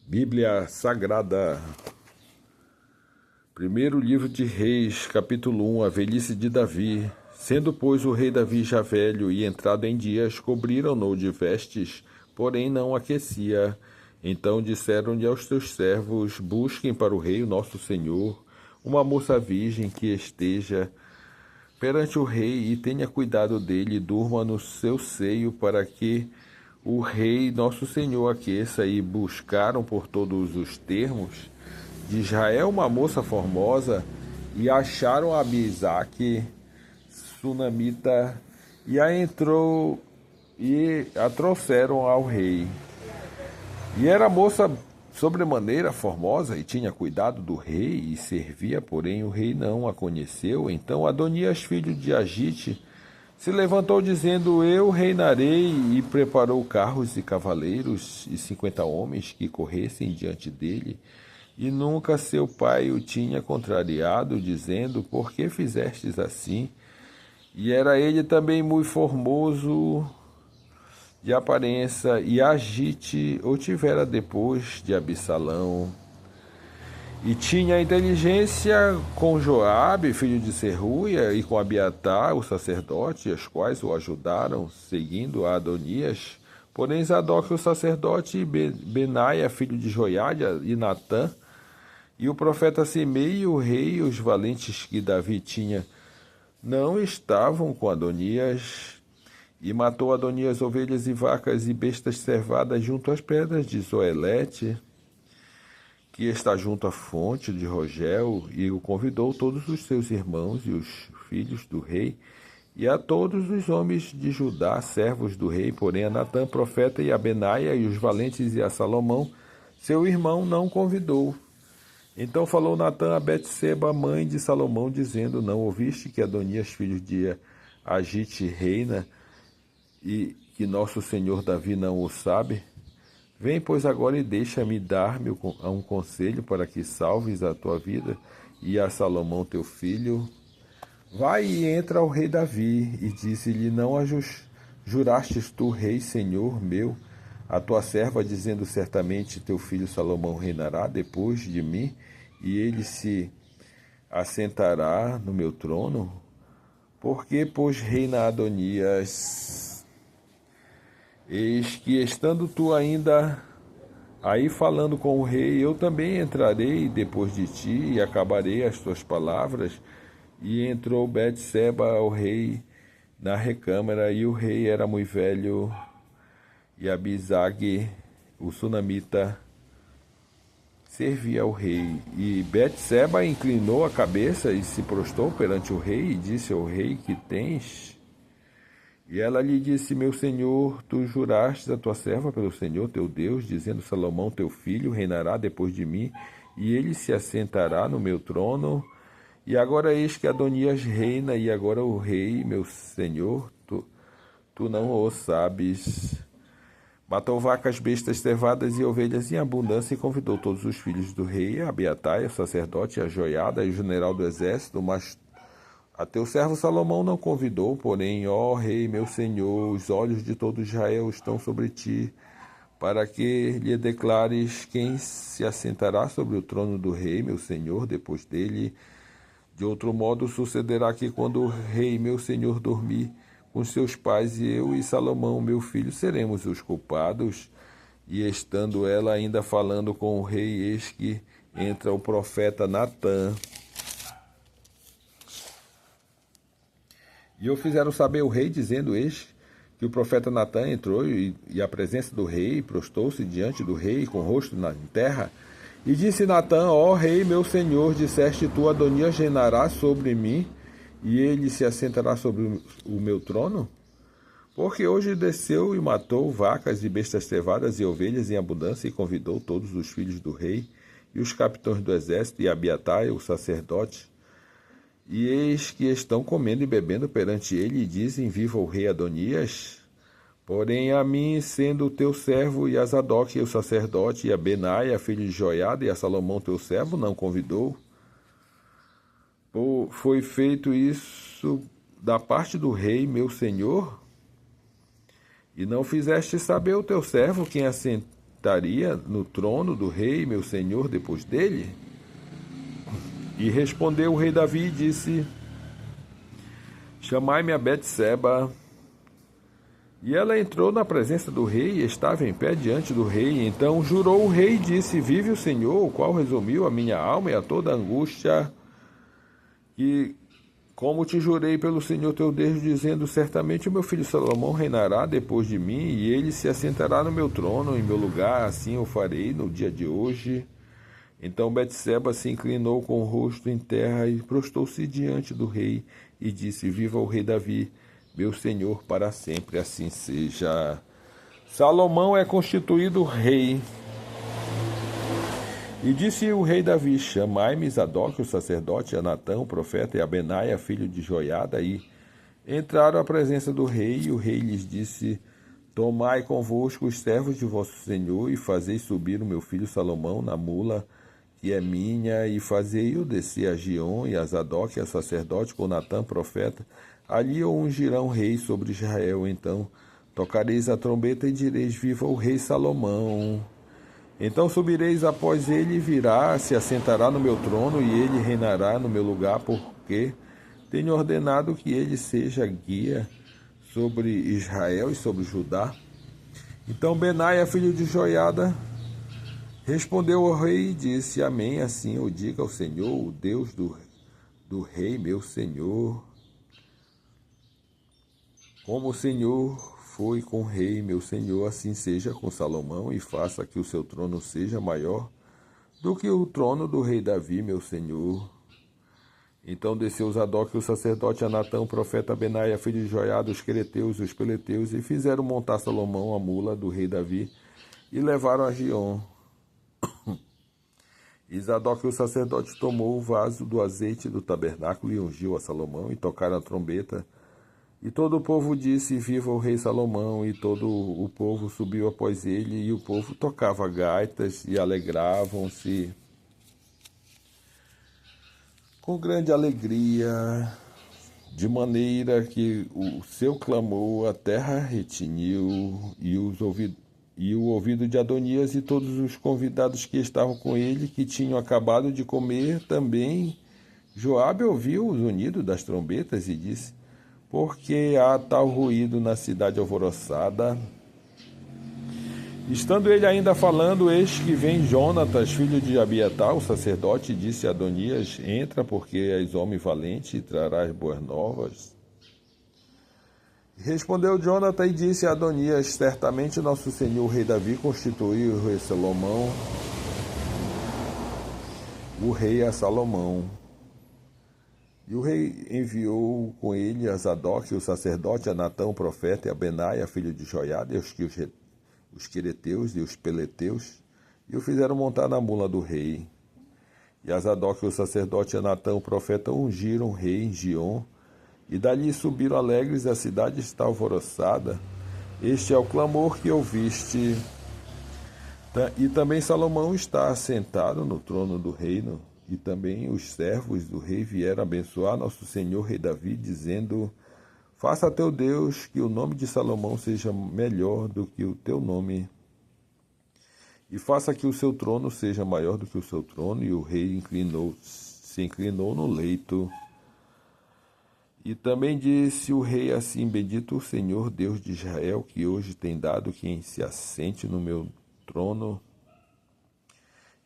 Bíblia Sagrada, primeiro livro de Reis, capítulo 1, a velhice de Davi. Sendo, pois, o rei Davi já velho e entrado em dias, cobriram-no de vestes, porém não aquecia. Então disseram-lhe aos teus servos, busquem para o rei, o nosso senhor, uma moça virgem que esteja perante o rei e tenha cuidado dele e durma no seu seio para que o rei nosso senhor aqueça. E buscaram por todos os termos de Israel uma moça formosa e acharam a Abisaque, sunamita, e a trouxeram ao rei. E era a moça sobremaneira formosa e tinha cuidado do rei e servia, porém o rei não a conheceu. Então Adonias, filho de Agite, se levantou dizendo, eu reinarei, e preparou carros e cavaleiros e 50 homens que corressem diante dele. E nunca seu pai o tinha contrariado, dizendo, por que fizestes assim? E era ele também muito formoso de aparência, e Agite o tivera depois de Absalão. E tinha inteligência com Joabe, filho de Seruia, e com Abiatar, o sacerdote, os quais o ajudaram, seguindo a Adonias. Porém Zadok, o sacerdote, e Benaia, filho de Joiada, e Natã, e o profeta Simei, o rei, e os valentes que Davi tinha, não estavam com Adonias. E matou Adonias ovelhas e vacas e bestas cervadas junto às pedras de Zoelete, que está junto à fonte de Rogel, e o convidou todos os seus irmãos e os filhos do rei, e a todos os homens de Judá, servos do rei. Porém a Natã, profeta, e a Benaia, e os valentes, e a Salomão, seu irmão, não convidou. Então falou Natã a Betseba, mãe de Salomão, dizendo, não ouviste que Adonias, filho de Agite, reina, e que nosso senhor Davi não o sabe? Vem, pois, agora e deixa-me dar-me um conselho para que salves a tua vida e a Salomão teu filho. Vai e entra ao rei Davi, e disse-lhe, não jurastes tu, rei, senhor meu, a tua serva, dizendo, certamente teu filho Salomão reinará depois de mim, e ele se assentará no meu trono? Porque, pois, reina Adonias? Eis que, estando tu ainda aí falando com o rei, eu também entrarei depois de ti e acabarei as tuas palavras. E entrou Betseba ao rei na recâmara, e o rei era muito velho, e Abisag, o sunamita, servia ao rei. E Betseba inclinou a cabeça e se prostrou perante o rei, e disse ao rei, que tens? E ela lhe disse, meu senhor, tu juraste a tua serva pelo Senhor teu Deus, dizendo, Salomão teu filho reinará depois de mim, e ele se assentará no meu trono. E agora eis que Adonias reina, e agora o rei, meu senhor, tu não o sabes. Matou vacas, bestas, cevadas e ovelhas em abundância, e convidou todos os filhos do rei, a Abiatai, o sacerdote, a Joiada, e o general do exército, mas a teu servo Salomão não convidou. Porém, ó rei, meu senhor, os olhos de todo Israel estão sobre ti, para que lhe declares quem se assentará sobre o trono do rei, meu senhor, depois dele. De outro modo sucederá que, quando o rei, meu senhor, dormir com seus pais, eu e Salomão, meu filho, seremos os culpados. E estando ela ainda falando com o rei, eis que entra o profeta Natã. E o fizeram saber o rei, dizendo, eis que o profeta Natã entrou, e à presença do rei, prostou-se diante do rei, com o rosto na terra. E disse Natã, ó rei, meu senhor, disseste tu, Adonias reinará sobre mim, e ele se assentará sobre o meu trono? Porque hoje desceu e matou vacas e bestas cevadas e ovelhas em abundância, e convidou todos os filhos do rei, e os capitães do exército, e Abiatai, o sacerdote. E eis que estão comendo e bebendo perante ele, e dizem, viva o rei Adonias. Porém a mim, sendo o teu servo, e a Zadok, o sacerdote, e a Benaia, filho de Joiada, e a Salomão teu servo, não convidou. Foi feito isso da parte do rei, meu senhor? E não fizeste saber o teu servo quem assentaria no trono do rei, meu senhor, depois dele? E respondeu o rei Davi e disse: Chamai-me a Betseba. E ela entrou na presença do rei e estava em pé diante do rei. Então jurou o rei e disse: Vive o Senhor, o qual resumiu a minha alma e a toda a angústia, que, como te jurei pelo Senhor teu Deus, dizendo: Certamente o meu filho Salomão reinará depois de mim, e ele se assentará no meu trono, em meu lugar, assim eu farei no dia de hoje. Então Betseba se inclinou com o rosto em terra e prostrou-se diante do rei e disse: Viva o rei Davi, meu senhor, para sempre, assim seja. Salomão é constituído rei. E disse o rei Davi: Chamai-me Zadok, o sacerdote, a Natã, o profeta, e a Benaia, filho de Joiada, e entraram à presença do rei, e o rei lhes disse: Tomai convosco os servos de vosso senhor, e fazei subir o meu filho Salomão na mula, que é minha, e fazei-o descer a Giom, e a Zadok, a sacerdote, com Natã, profeta. Ali o ungirão rei sobre Israel. Então tocareis a trombeta e direis: Viva o rei Salomão. Então subireis após ele e virá, se assentará no meu trono, e ele reinará no meu lugar, porque tenho ordenado que ele seja guia sobre Israel e sobre Judá. Então Benaia, filho de Joiada, respondeu ao rei e disse: Amém, assim eu diga ao Senhor, o Deus do rei, meu senhor. Como o Senhor foi com o rei, meu senhor, assim seja com Salomão, e faça que o seu trono seja maior do que o trono do rei Davi, meu senhor. Então desceu Zadok, o sacerdote, a Natã, o profeta, Benaia, filho de Joiada, os quereteus e os peleteus, e fizeram montar Salomão a mula do rei Davi, e levaram a Giom. E Zadok, o sacerdote, tomou o vaso do azeite do tabernáculo e ungiu a Salomão, e tocaram a trombeta. E todo o povo disse: Viva o rei Salomão! E todo o povo subiu após ele, e o povo tocava gaitas e alegravam-se com grande alegria, de maneira que o seu clamor a terra retiniu, e o ouvido de Adonias e todos os convidados que estavam com ele, que tinham acabado de comer também. Joabe ouviu o zunido das trombetas e disse: Por que há tal ruído na cidade alvoroçada? Estando ele ainda falando, eis que vem Jonatas, filho de Abiatar, o sacerdote, e disse a Adonias: Entra, porque és homem valente e trarás boas novas. Respondeu Jonatas e disse a Adonias: Certamente nosso senhor o rei Davi constituiu o rei Salomão, o rei a Salomão. E o rei enviou com ele a Zadok, o sacerdote, a Natã, o profeta, e a Benaia, filho de Joiada, e os quereteus e os peleteus, e o fizeram montar na mula do rei. E a Zadok, o sacerdote, e a Natã, o profeta, ungiram o rei em Giom, e dali subiram alegres, e a cidade está alvoroçada. Este é o clamor que ouviste. E também Salomão está assentado no trono do reino. E também os servos do rei vieram abençoar nosso senhor rei Davi, dizendo: Faça a teu Deus que o nome de Salomão seja melhor do que o teu nome, e faça que o seu trono seja maior do que o seu trono. E o rei se inclinou no leito. E também disse o rei assim: Bendito o Senhor Deus de Israel, que hoje tem dado quem se assente no meu trono,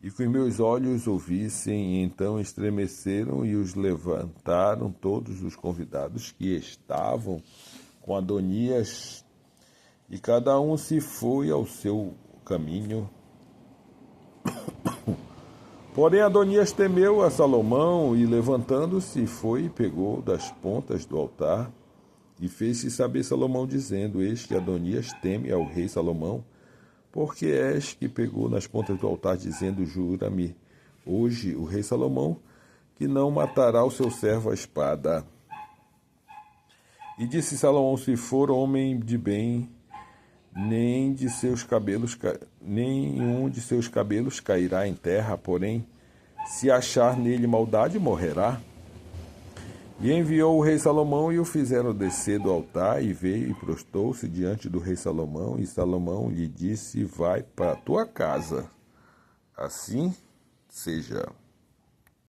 e que os meus olhos ouvissem. E então estremeceram e os levantaram todos os convidados que estavam com Adonias, e cada um se foi ao seu caminho. Porém Adonias temeu a Salomão, e levantando-se foi e pegou das pontas do altar, e fez-se saber Salomão, dizendo: Eis que Adonias teme ao rei Salomão, porque és que pegou nas pontas do altar, dizendo: Jura-me hoje o rei Salomão que não matará o seu servo à espada. E disse Salomão: Se for homem de bem, nenhum de seus cabelos cairá em terra, porém, se achar nele maldade, morrerá. E enviou o rei Salomão e o fizeram descer do altar, e veio e prostou-se diante do rei Salomão, e Salomão lhe disse: vai para a tua casa, assim seja.